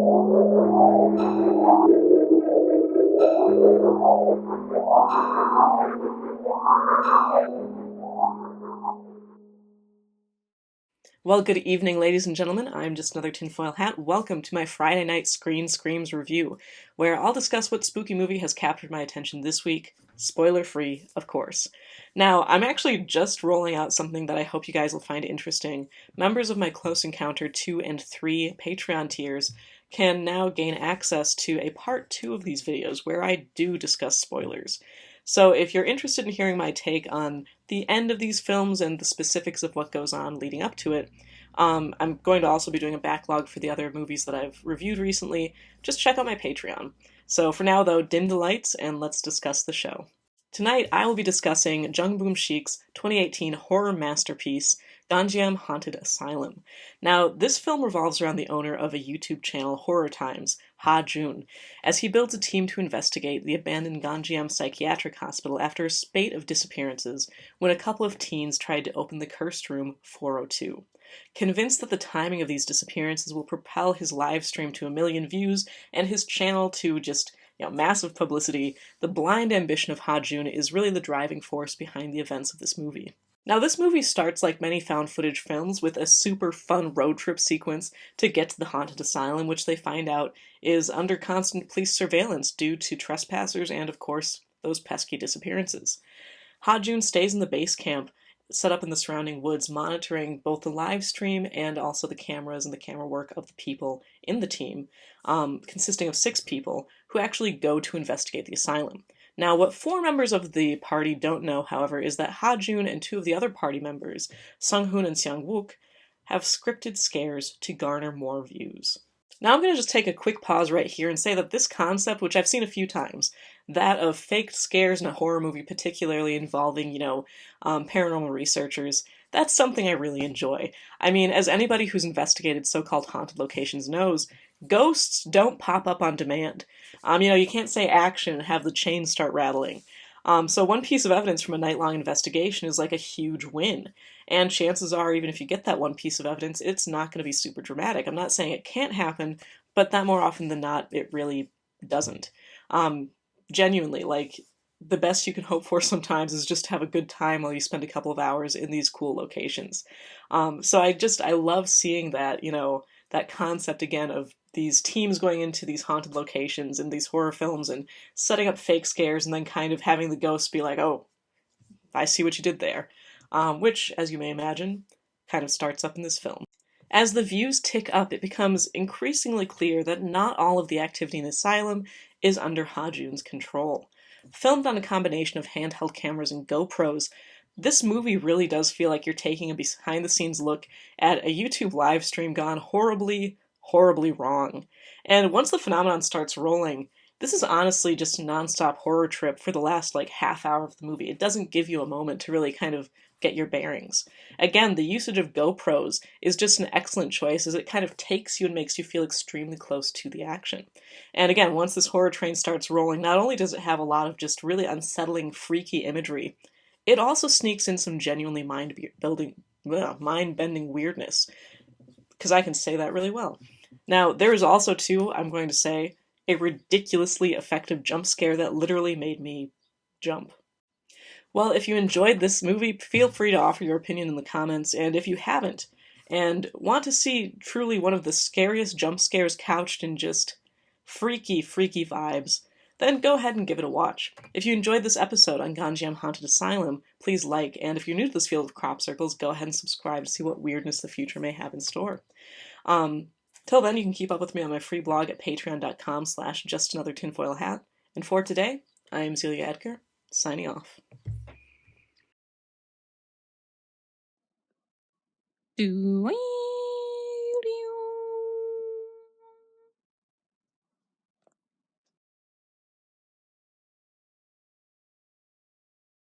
Well, good evening, ladies and gentlemen. I'm just another tinfoil hat. Welcome to my Friday night Screen Screams review, where I'll discuss what spooky movie has captured my attention this week. Spoiler free, of course. Now, I'm actually just rolling out something that I hope you guys will find interesting. Members of my Close Encounter 2 and 3 Patreon tiers can now gain access to a part 2 of these videos where I do discuss spoilers. So if you're interested in hearing my take on the end of these films and the specifics of what goes on leading up to it, I'm going to also be doing a backlog for the other movies that I've reviewed recently. Just check out my Patreon. So for now, though, dim the lights and let's discuss the show. Tonight, I will be discussing Jung Boom-shik's 2018 horror masterpiece, Gonjiam Haunted Asylum. Now, this film revolves around the owner of a YouTube channel, Horror Times, Ha Jun, as he builds a team to investigate the abandoned Gonjiam psychiatric hospital after a spate of disappearances when a couple of teens tried to open the cursed room 402. Convinced that the timing of these disappearances will propel his live stream to 1 million views and his channel to just massive publicity, the blind ambition of Ha Jun is really the driving force behind the events of this movie. Now, this movie starts like many found footage films with a super fun road trip sequence to get to the haunted asylum, which they find out is under constant police surveillance due to trespassers and, of course, those pesky disappearances. Ha Jun stays in the base camp set up in the surrounding woods, monitoring both the live stream and also the cameras and the camera work of the people in the team, consisting of 6 people who actually go to investigate the asylum. Now, what 4 members of the party don't know, however, is that Ha Jun and 2 of the other party members, Sung Hoon and Seong Wook, have scripted scares to garner more views. Now I'm going to just take a quick pause right here and say that this concept, which I've seen a few times, that of faked scares in a horror movie, particularly involving, paranormal researchers, that's something I really enjoy. I mean, as anybody who's investigated so-called haunted locations knows, ghosts don't pop up on demand. You can't say action and have the chains start rattling. So one piece of evidence from a night-long investigation is like a huge win. And chances are, even if you get that one piece of evidence, it's not going to be super dramatic. I'm not saying it can't happen, but that more often than not, it really doesn't. Genuinely, like, the best you can hope for sometimes is just to have a good time while you spend a couple of hours in these cool locations. So I love seeing that, that concept again of these teams going into these haunted locations in these horror films and setting up fake scares and then kind of having the ghosts be like, oh, I see what you did there. Which, as you may imagine, kind of starts up in this film. As the views tick up, it becomes increasingly clear that not all of the activity in Asylum is under Ha Jun's control. Filmed on a combination of handheld cameras and GoPros, this movie really does feel like you're taking a behind-the-scenes look at a YouTube live stream gone horribly, horribly wrong. And once the phenomenon starts rolling, this is honestly just a non-stop horror trip for the last half hour of the movie. It doesn't give you a moment to really kind of get your bearings. Again, the usage of GoPros is just an excellent choice as it kind of takes you and makes you feel extremely close to the action. And again, once this horror train starts rolling, not only does it have a lot of just really unsettling, freaky imagery, it also sneaks in some genuinely mind-bending weirdness, because I can say that really well. Now, there is also, too, I'm going to say, a ridiculously effective jump scare that literally made me jump. Well, if you enjoyed this movie, feel free to offer your opinion in the comments, and if you haven't, and want to see truly one of the scariest jump scares couched in just freaky, freaky vibes, then go ahead and give it a watch. If you enjoyed this episode on Gonjiam Haunted Asylum, please like, and if you're new to this field of crop circles, go ahead and subscribe to see what weirdness the future may have in store. Till then, you can keep up with me on my free blog at patreon.com/justanothertinfoilhat. And for today, I am Zelia Edgar, signing off. Doing.